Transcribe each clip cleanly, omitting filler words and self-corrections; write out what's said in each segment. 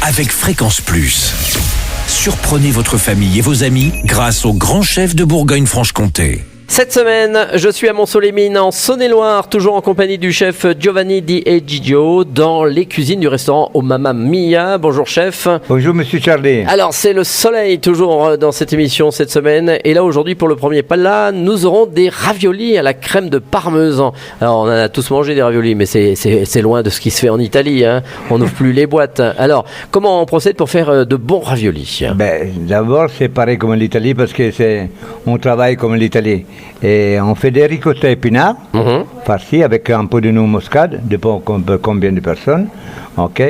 avec Fréquence Plus. Surprenez votre famille et vos amis grâce au grand chef de Bourgogne-Franche-Comté. Cette semaine, je suis à Mont-Soleil-Mines en Saône-et-Loire, toujours en compagnie du chef Giovanni Di Egidio dans les cuisines du restaurant au Mamma Mia. Bonjour chef. Bonjour monsieur Charlie. Alors c'est le soleil toujours dans cette émission cette semaine et là aujourd'hui pour le premier plat, nous aurons des raviolis à la crème de parmesan. Alors on en a tous mangé des raviolis mais c'est loin de ce qui se fait en Italie, hein. On n'ouvre plus les boîtes. Alors comment on procède pour faire de bons raviolis? D'abord c'est pareil comme l'Italie parce que on travaille comme l'Italie. Et on fait des ricotta épinards, farcis avec un peu de noix muscade, dépend combien de personnes. Ok.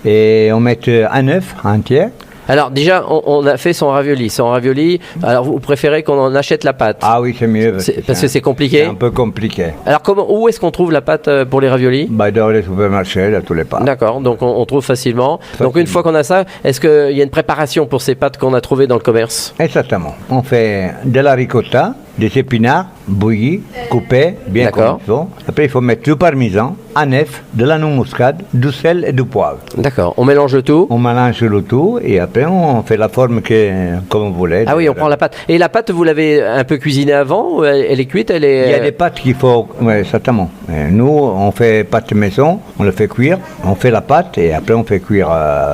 Et on met un œuf entier. Alors déjà, on a fait son ravioli. Alors vous préférez qu'on en achète la pâte? Ah oui, c'est mieux. Parce que c'est compliqué. C'est un peu compliqué. Alors où est-ce qu'on trouve la pâte pour les raviolis? Dans les supermarchés, dans tous les parcs. D'accord, donc on trouve facilement. Donc une fois qu'on a ça, est-ce qu'il y a une préparation pour ces pâtes qu'on a trouvées dans le commerce? Exactement. On fait de la ricotta, des épinards bouillis, coupés, bien comme il faut. Après, il faut mettre du parmesan, un œuf, de la noix muscade, du sel et du poivre. D'accord, on mélange le tout. On mélange le tout et après on fait la forme comme vous voulez. Ah oui, on prend la pâte. Et la pâte, vous l'avez un peu cuisinée avant ou elle est cuite? Il y a des pâtes qu'il faut, oui, exactement. Et nous, on fait pâte maison, on le fait cuire, on fait la pâte et après on fait cuire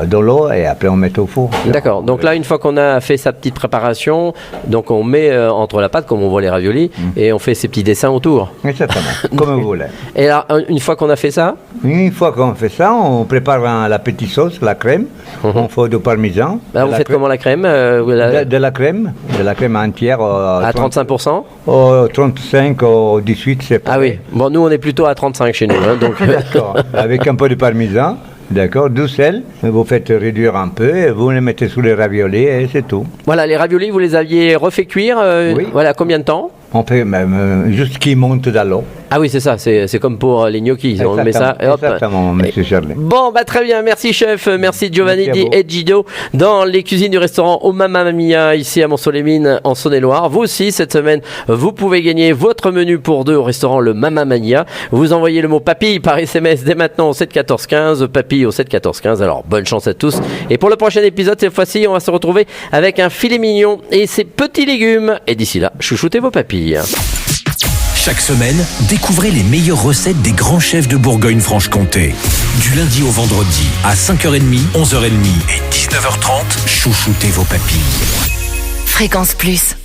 dans l'eau et après on met au four. D'accord, donc là, une fois qu'on a fait sa petite préparation, donc on met entre la pâte, comme on voit les raviolis, et on fait ses petits dessins autour. Exactement, comme vous voulez. Et alors, une fois qu'on a fait ça? Une fois qu'on fait ça, on prépare la petite sauce, la crème, on fait du parmesan. Alors vous faites comment la crème? De la crème entière. À 35%? 35 ou 18, c'est pas. Ah oui, bon nous on est plutôt à 35 chez nous. Hein, donc... D'accord, avec un peu de parmesan. D'accord, du sel, vous faites réduire un peu, et vous les mettez sous les raviolis et c'est tout. Voilà, les raviolis, vous les aviez refait cuire, oui. Voilà, combien de temps? On fait même juste qu'ils montent dans l'eau. Ah oui, c'est ça, c'est comme pour les gnocchis, on met ça et hop. Exactement, monsieur Charlie. Bon, très bien, merci chef, merci Giovanni Di Egidio dans les cuisines du restaurant au Mamma Mia ici à Mont-Soleil-Mines en Saône-et-Loire. Vous aussi, cette semaine, vous pouvez gagner votre menu pour deux au restaurant le Mamma Mia. Vous envoyez le mot papille par SMS dès maintenant au 7 14 15, papille au 7 14 15. Alors, bonne chance à tous. Et pour le prochain épisode, cette fois-ci, on va se retrouver avec un filet mignon et ses petits légumes. Et d'ici là, chouchoutez vos papilles. Chaque semaine, découvrez les meilleures recettes des grands chefs de Bourgogne-Franche-Comté. Du lundi au vendredi, à 5h30, 11h30 et 19h30, chouchoutez vos papilles. Fréquence Plus.